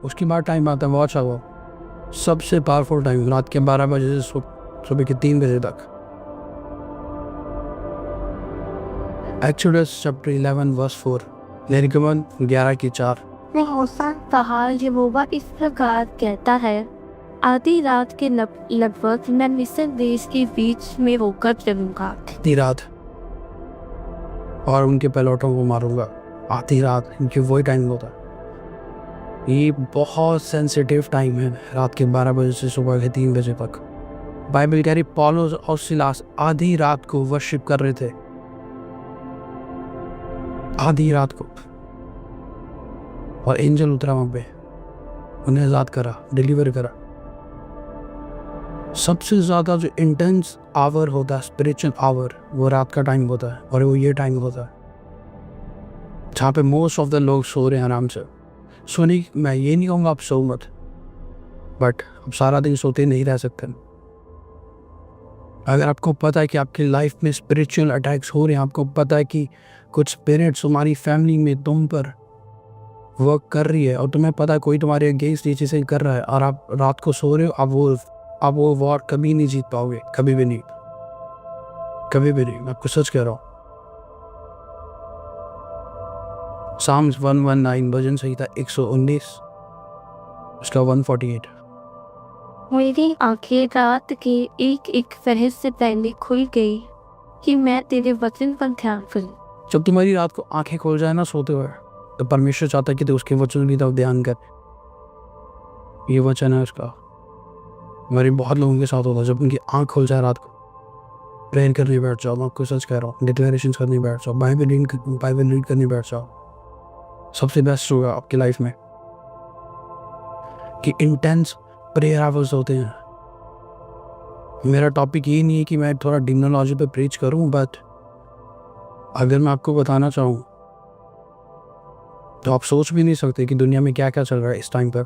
उसके बाद टाइम आता है वॉच आवर, सबसे पावरफुल टाइम, रात के 12 बजे से सुबह के 3 बजे तक। एक्सोडस चैप्टर 11 वर्स 4, निर्गमन 11:4। मूसा कहा, यहोवा इस प्रकार कहता है, आधी रात के लगभग मैं मिस्र देश के बीच में होकर चलूंगा। आधी रात, और उनके पैलोटों को मारूंगा। आधी रात, इनके वही टाइम होता है। ये बहुत सेंसिटिव टाइम है, रात के 12 बजे से सुबह के 3 बजे तक। बाइबल कह रही पौलुस और सिलास आधी रात को वर्शिप कर रहे थे, आधी रात को, और एंजल उतरा वहां पे, उन्हें आजाद करा, डिलीवर करा। सबसे ज्यादा जो इंटेंस आवर होता है, स्पिरिचुअल आवर, वो रात का टाइम होता है, और वो ये टाइम होता है जहाँ पे मोस्ट ऑफ द लोग सो रहे हैं आराम से। सोनी, मैं ये नहीं कहूँगा आप सो मत, बट आप सारा दिन सोते नहीं रह सकते। अगर आपको पता है कि आपकी लाइफ में स्पिरिचुअल अटैक्स हो रहे हैं, आपको पता है कि कुछ स्पिरिट्स तुम्हारी फैमिली में तुम पर वर्क कर रही है, और तुम्हें पता है कोई तुम्हारे अगेंस्ट ये चीज़ें कर रहा है, और आप रात को सो रहे हो, आप वो वॉर कभी नहीं जीत पाओगे, कभी भी नहीं, कभी भी नहीं। मैं आपको सच कह रहा हूँ। साम्स 119, भजन संहिता 119, उसका 148। मेरी आंखें रात के एक एक पहर से पहले खुल गई कि मैं तेरे वचन पर ध्यान करूं। जब तुम्हारी रात को आंखें खुल जाए ना सोते हुए, तो परमेश्वर चाहता है कि तू उसके वचन की तरफ ध्यान कर। ये वचन है उसका। मेरे बहुत लोगों के साथ होता है, जब उनकी आंख खुल जाए रात को, प्रेयर करने बैठ जाओ। मैं आपको सच कह रहा हूँ, डिक्लेरेशन करने बैठ जाओ, बाइबल रीड करने बैठ जाओ। सबसे बेस्ट होगा आपकी लाइफ में कि इंटेंस प्रेयर आवर्स होते हैं। मेरा टॉपिक ये नहीं है कि मैं थोड़ा डिमोनोलॉजी पे प्रीच करूं, बट अगर मैं आपको बताना चाहूँ तो आप सोच भी नहीं सकते कि दुनिया में क्या क्या चल रहा है इस टाइम पर।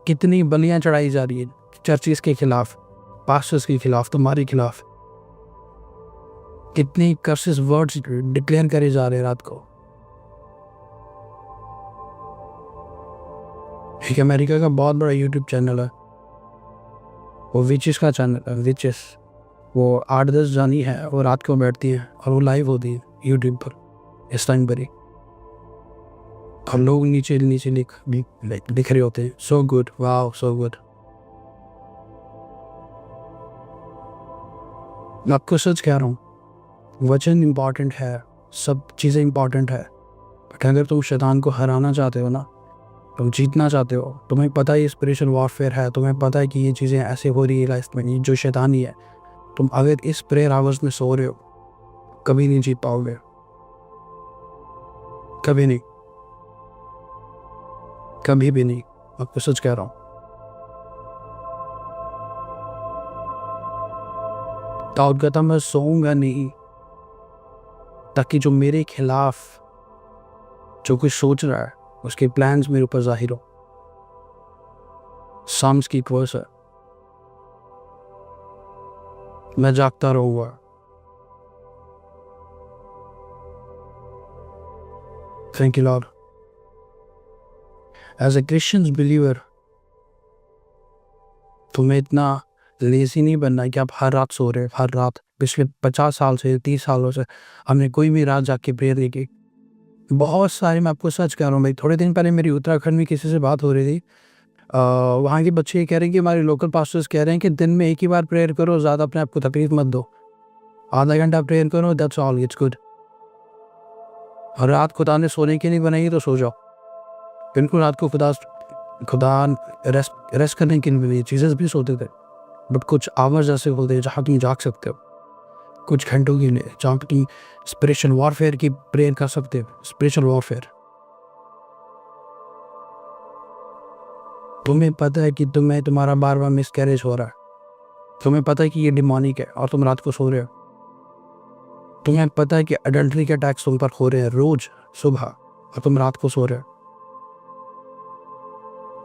कितनी बलियां चढ़ाई जा रही है चर्चिस के खिलाफ, पास्टर्स के खिलाफ, तुम्हारे खिलाफ। कितने कर्सेस वर्ड्स डिक्लेयर करे जा रहे हैं रात को। एक अमेरिका का बहुत बड़ा यूट्यूब चैनल है, वो विचेस का चैनल है, विचेस। वो 8-10 जानी है, वो रात को बैठती है और वो लाइव होती है यूट्यूब पर इस टाइम पर ही, और लोग नीचे लिख रहे होते हैं, so good, wow so good. मैं आपको सच कह रहा हूँ, वचन इम्पॉर्टेंट है, सब चीज़ें इम्पॉर्टेंट है, बट अगर तुम शैतान को हराना चाहते हो ना, तुम जीतना चाहते हो, तुम्हें पता है ये स्पिरिचुअल वॉरफेयर है, तुम्हें पता है कि ये चीज़ें ऐसे हो रही है लाइफ में, ये जो शैतानी है, तुम अगर इस प्रेयर आवर्स में सो रहे हो, कभी नहीं जीत पाओगे, कभी नहीं, कभी भी नहीं। आपको सच कह रहा हूँ। दाऊद कहता, मैं सोऊंगा नहीं ताकि जो मेरे खिलाफ जो कुछ सोच रहा है, उसके प्लान्स मेरे ऊपर जाहिर हो। साम्स की एक वर्स है, मैं जागता रहूंगा। Thank you lord. As a Christian believer, तुम्हें इतना लेजी नहीं बनना है कि आप हर रात सो रहे हो, हर रात। पिछले 50 साल से, 30 सालों से हमने कोई भी रात जाग के प्रेयर नहीं की। बहुत सारे, मैं आपको सच कह रहा हूँ भाई, थोड़े दिन पहले मेरी उत्तराखंड में किसी से बात हो रही थी। वहाँ के बच्चे ये कह रहे हैं कि हमारे लोकल पास्टर्स कह रहे हैं कि दिन में एक ही बार प्रेयर करो, ज़्यादा अपने आप को तकलीफ मत दो, आधा घंटा प्रेयर करो, दैट्स ऑल, इट्स गुड। और रात खुदा ने सोने की नहीं बनाई तो सो जाओ। बिल्कुल, रात को खुदा रेस्ट करने की नहीं बनाई। जीसस भी सोते थे, बट कुछ आवर्स ऐसे होते हैं जहाँ तुम जाग सकते हो, कुछ घंटों के लिए, जहाँ तुम स्पिरिचुअल वॉरफेयर की प्रेयर कर सकते हो। स्पिरिचुअल वॉरफेयर, तुम्हें पता है कि तुम्हारा बार बार मिसकैरेज हो रहा है, तुम्हें पता है कि ये डिमोनिक है, और तुम रात को सो रहे हो। तुम्हें पता है कि अडल्ट्री के अटैक्स तुम पर हो रहे हैं रोज सुबह, और तुम रात को सो रहे हो।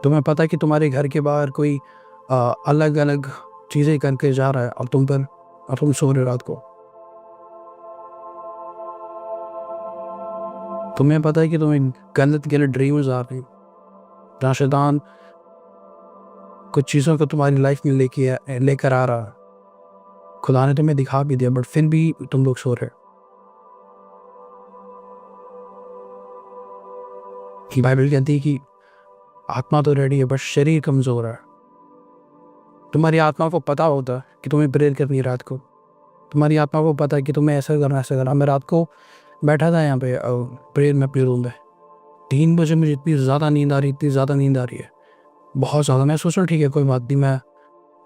तुम्हें पता है कि तुम्हारे घर के बाहर कोई अलग अलग चीज़ें करके जा रहा है, और तुम सो रहे हो रात को। तुम्हें पता है कि तुम्हें गलत गलत ड्रीम्स आ रही, जहाँ शैतान कुछ चीज़ों को तुम्हारी लाइफ में लेकर आ रहा है। खुदा ने तुम्हें दिखा भी दिया, बट फिर भी तुम लोग सो रहे। बाइबल कहती है कि आत्मा तो रेडी है बस शरीर कमज़ोर है। तुम्हारी आत्मा को पता होता है कि तुम्हें प्रेयर करनी है रात को। तुम्हारी आत्मा को पता है कि तुम्हें ऐसा करना। मैं रात को बैठा था यहाँ पे प्रेयर में अपने रूम में, 3 बजे मुझे इतनी ज़्यादा नींद आ रही है, बहुत ज़्यादा। मैं सोच रहा ठीक है कोई बात नहीं, मैं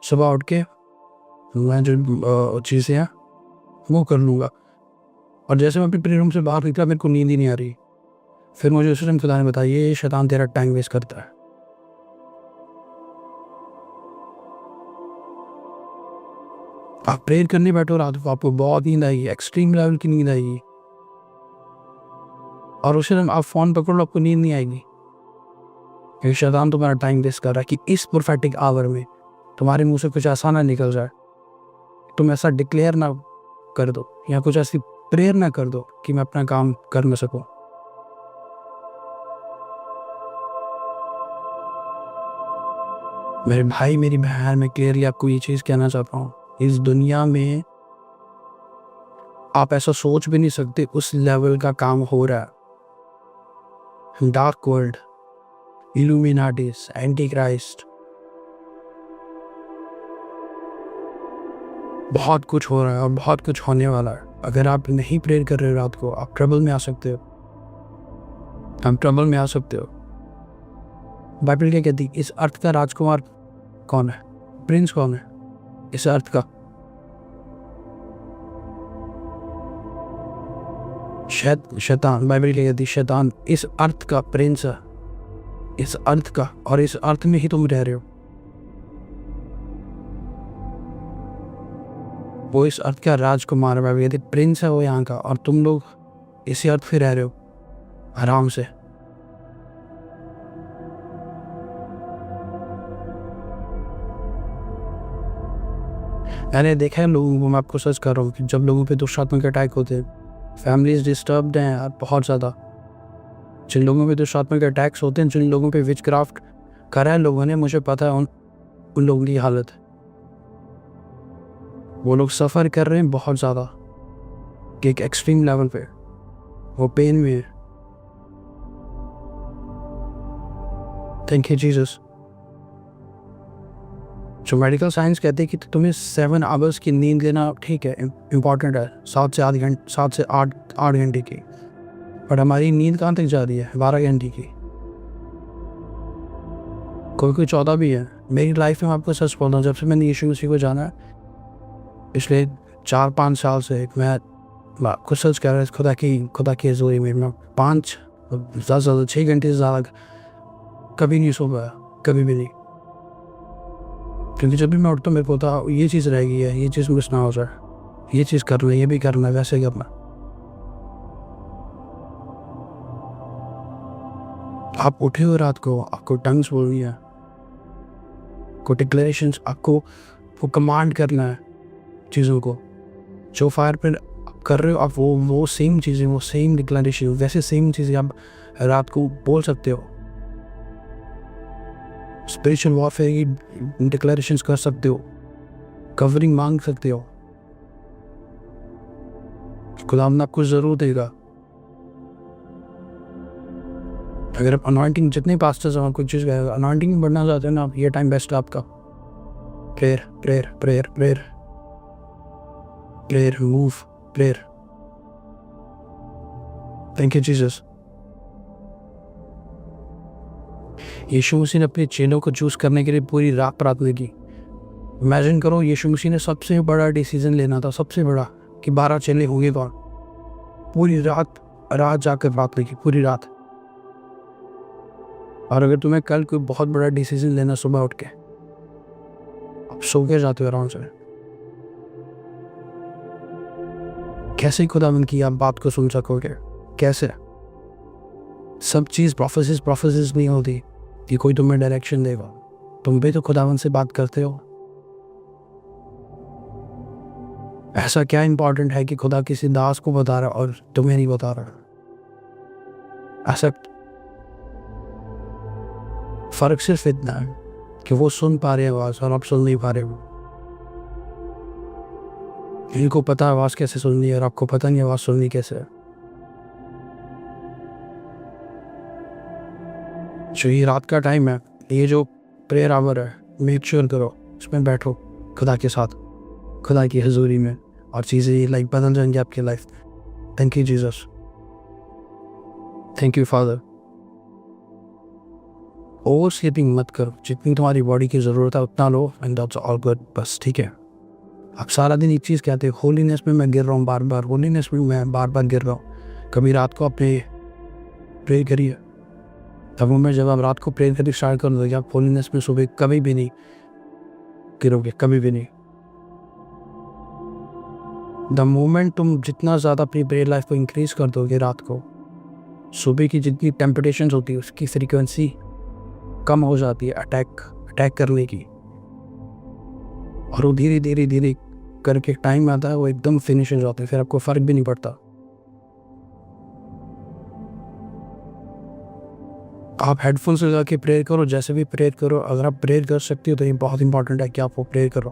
सुबह उठ के मैं जो चीज़ें हैं वो कर लूँगा। और जैसे मैं अपने प्रेयर रूम से बाहर निकला मेरे को नींद ही नहीं आ रही। फिर मुझे उस टाइम खुदा ने बताया ये शैतान तेरा टाइम वेस्ट करता है। आप प्रेयर करने बैठो रात को, आपको बहुत नींद आएगी, एक्सट्रीम लेवल की नींद आएगी, और उस टाइम आप फ़ोन पकड़ लो आपको नींद नहीं आएगी। ये शैतान तुम्हारा टाइम वेस्ट कर रहा है कि इस प्रोफेटिक आवर में तुम्हारे मुंह से कुछ ऐसा ना निकल जाए, तुम ऐसा डिक्लेयर ना कर दो या कुछ ऐसी प्रेयर ना कर दो कि मैं अपना काम कर न सकूं। मेरे भाई मेरी बहन, मैं क्लियरली आपको ये चीज़ कहना चाहता हूँ, इस दुनिया में आप ऐसा सोच भी नहीं सकते उस लेवल का काम हो रहा है। Dark world, Illuminatis, anti Christ, बहुत कुछ हो रहा है और बहुत कुछ होने वाला है। अगर आप नहीं प्रेयर कर रहे हो रात को, आप ट्रबल में आ सकते हो। बाइबल क्या कहती है, इस अर्थ का राजकुमार कौन है, प्रिंस कौन है इस अर्थ का? शैतान। बाइबल क्या कहती है, शैतान इस अर्थ का प्रिंस है, इस अर्थ का, और इस अर्थ में ही तुम रह रहे हो। वो इस अर्थ का राजकुमार है, बाइबल कहती है प्रिंस है वो यहाँ का, और तुम लोग इसी अर्थ पे रह रहे हो आराम से। मैंने देखा है लोगों को, मैं आपको सच कर रहा हूँ कि जब लोगों पे दुष्टात्मिक अटैक होते हैं, फैमिलीज डिस्टर्ब्ड हैं यार बहुत ज़्यादा। जिन लोगों पे दुष्टात्मिक अटैक्स होते हैं, जिन लोगों पे विचक्राफ्ट करा है लोगों ने, मुझे पता है उन लोगों की हालत है। वो लोग सफ़र कर रहे हैं बहुत ज़्यादा, कि एक एक्सट्रीम लेवल पे वो पेन में है। Thank you Jesus. जो मेडिकल साइंस कहते हैं कि तुम्हें 7 आवर्स की नींद लेना ठीक है, इम्पॉर्टेंट है, 7 से 8 घंटे की, बट हमारी नींद कहाँ तक जा रही है? 12 घंटे की, कोई 14 भी है। मेरी लाइफ में आपको सच बोलता हूँ, जब से मैंने यीशु मसीह को जाना है, पिछले 4-5 साल से मैं आपको सच कह रहा हूँ, खुदा की हज़ूरी में मैं 5 ज़्यादा 6 घंटे से ज़्यादा कभी नहीं सो पाया, कभी भी नहीं। क्योंकि जब भी मैं उठता हूँ मेरे को होता ये चीज़ रह गई है, ये चीज़ मिस ना हो जाए, ये चीज़ करना है, ये भी करना है, वैसे करना। आप उठे हो रात को, आपको टंग्स बोलनी है, को डिक्लेरेशंस, आपको वो कमांड करना है चीज़ों को। जो फायर पर आप कर रहे हो, आप वो सेम चीज़ें, वो सेम डिक्लेरेशन, वैसे सेम चीज़ें आप रात को बोल सकते हो। स्पिरिचुअल वॉरफेयर की डिक्लेरेशंस कर सकते हो, कवरिंग मांग सकते हो, खुदा आपको ज़रूर देगा। अगर आप अनॉइंटिंग, जितने पास्टर्स हैं कुछ चीज़ अनॉइंटिंग बढ़ना चाहते हैं ना, ये टाइम बेस्ट है आपका। Prayer prayer prayer prayer prayer move prayer. Thank you Jesus. यीशु मसीह ने अपने चेलों को चूज़ करने के लिए पूरी रात प्रार्थना की। इमेजिन करो, यीशु मसीह ने सबसे बड़ा डिसीजन लेना था, सबसे बड़ा, कि 12 चेले होंगे कौन। पूरी रात जाकर प्रार्थना की, पूरी रात। और अगर तुम्हें कल कोई बहुत बड़ा डिसीजन लेना, सुबह उठ के आप सो के जाते हो आराम से, कैसे खुदावंद की आप बात को सुन सकोगे? कैसे? सब चीज़ प्रोफेसिस नहीं होती कि कोई तुम्हें डायरेक्शन देगा, तुम भी तो खुदावंद से बात करते हो। ऐसा क्या इंपॉर्टेंट है कि खुदा किसी दास को बता रहा और तुम्हें नहीं बता रहा? एक्सेप्ट। फ़र्क सिर्फ इतना है कि वो सुन पा रहे हैं आवाज़ और आप सुन नहीं पा रहे हो। इनको पता है आवाज़ कैसे सुननी है और आपको पता नहीं आवाज़ सुननी कैसे है। जो ये रात का टाइम है, ये जो प्रेयर आवर है, मेक श्योर करो इसमें बैठो खुदा के साथ, खुदा की हजूरी में, और चीज़ें लाइक बदल जाएंगी आपकी life. Thank you Jesus, thank you father. Over sleeping मत करो, जितनी तुम्हारी बॉडी की ज़रूरत है उतना लो, एंड दैट्स ऑल गुड, बस ठीक है। आप सारा दिन एक चीज़ कहते हो, होलीनेस में मैं गिर रहा हूँ बार बार, होलीनेस में मैं बार बार गिर रहा हूँ। कभी रात को अपने प्रे करिए, तब मैं जब आप रात को प्रे करके स्टार्ट कर दोगे, आप होलीनेस में सुबह कभी भी नहीं गिरोगे, कभी भी नहीं। द मोमेंट तुम जितना ज़्यादा अपनी प्रेयर लाइफ को इंक्रीज़ कर दोगे, रात को सुबह की जितनी टेम्पटेशंस होती है उसकी फ्रीक्वेंसी कम हो जाती है अटैक करने की, और वो धीरे धीरे धीरे करके टाइम आता है वो एकदम फिनिश हो जाते हैं, फिर आपको फ़र्क भी नहीं पड़ता। आप हेडफोन्स लगा के प्रेयर करो, जैसे भी प्रेयर करो। अगर आप प्रेयर कर सकते हो तो ये बहुत इंपॉर्टेंट है कि आप वो प्रेयर करो।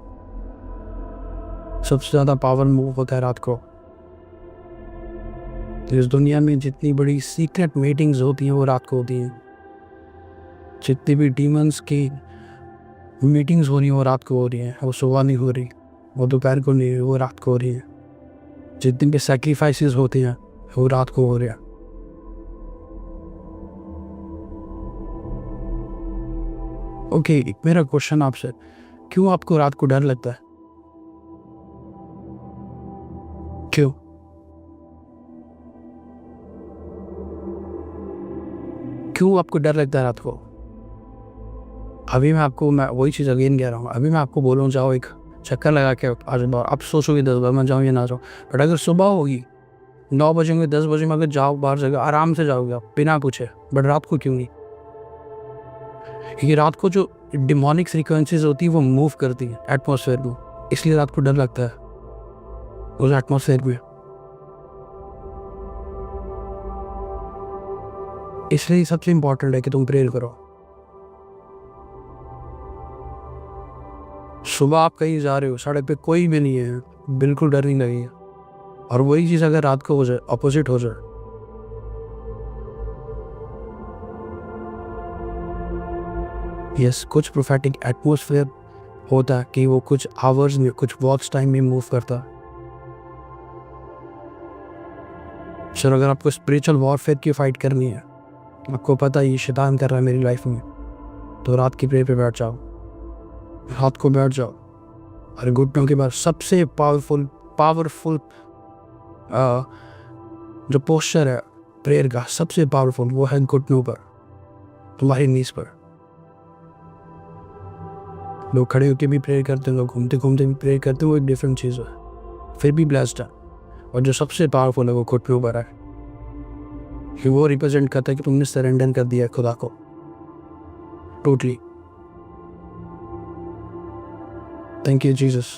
सबसे ज़्यादा पावर मूव होता है रात को। इस दुनिया में जितनी बड़ी सीक्रेट मीटिंग्स होती हैं वो रात को होती हैं। जितनी भी डीमंस की मीटिंग्स हो रही हैं वो रात को हो रही हैं। वो सुबह नहीं हो रही, वो दोपहर को नहीं, वो रात को हो रही है। जितने भी सैक्रिफाइसेस होते हैं वो रात को हो रहे हैं। ओके, मेरा क्वेश्चन आपसे, क्यों आपको रात को डर लगता है? क्यों? क्यों आपको डर लगता है रात को? अभी मैं वही चीज़ अगेन कह रहा हूँ। अभी मैं आपको बोलूँ जाओ एक चक्कर लगा के आज बार, आप सोचोगे 10 बार मैं जाऊँ या ना जाऊँ, बट अगर सुबह होगी 9 बजे में 10 बजे में अगर जाओ बाहर जगह आराम से जाओगे आप बिना पूछे। बट रात को क्यों नहीं? क्योंकि रात को जो डिमोनिक फ्रीक्वेंसीज होती है वो मूव करती है एटमॉस्फेयर में, इसलिए रात को डर लगता है उस एटमॉस्फेयर में। इसलिए सबसे इम्पोर्टेंट है कि तुम प्रेयर करो। सुबह आप कहीं जा रहे हो, सड़क पे कोई भी नहीं है, बिल्कुल डर नहीं लगेगा। और वही चीज़ अगर रात को हो जाए, अपोजिट हो जाए, यस, कुछ प्रोफेटिक एटमॉस्फेयर होता है कि वो कुछ आवर्स में, कुछ वॉच टाइम में मूव करता है। सर अगर आपको स्पिरिचुअल वॉरफेयर की फाइट करनी है, आपको पता है ये शैतान कर रहा है मेरी लाइफ में, तो रात की प्रेयर पे बैठ जाओ, रात को बैठ जाओ। और घुटनों के बाद सबसे पावरफुल जो पोस्चर है प्रेयर का, सबसे पावरफुल वो है घुटनों पर, तुम्हारी नीज पर। लोग खड़े होकर भी प्रेयर करते हैं, लोग घूमते घूमते भी प्रेयर करते हैं, वो एक डिफरेंट चीज़ है, फिर भी ब्लेस्ड है। और जो सबसे पावरफुल है वो घुटनों पर है, कि वो रिप्रेजेंट करता है कि तुमने सरेंडर कर दिया है खुदा को टोटली। Thank you Jesus.